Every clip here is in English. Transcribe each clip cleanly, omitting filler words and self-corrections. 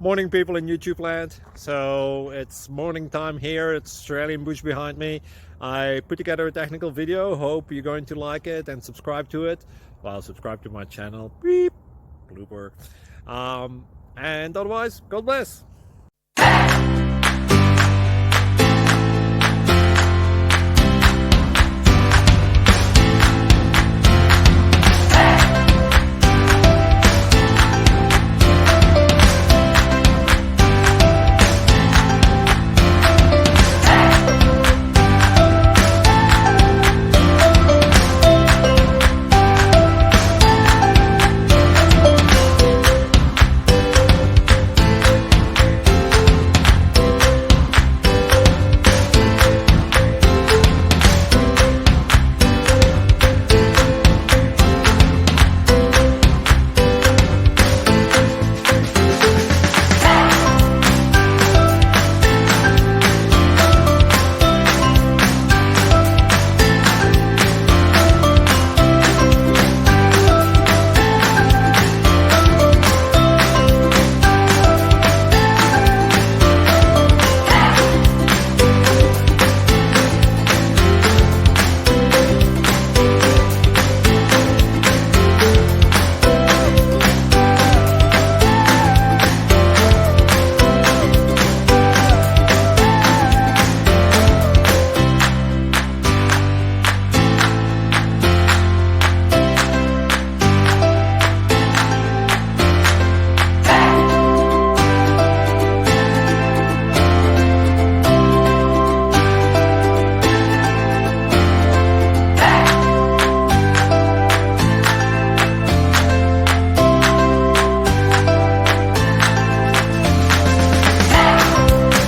Morning people in YouTube land. So it's morning time here. It's Australian bush behind me. I put together a technical video. Hope you're going to like it and subscribe to it. Well, subscribe to my channel. Beep. Blooper. And otherwise, God bless.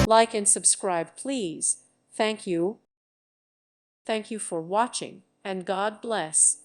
Like and subscribe, please. Thank you. Thank you for watching, and God bless.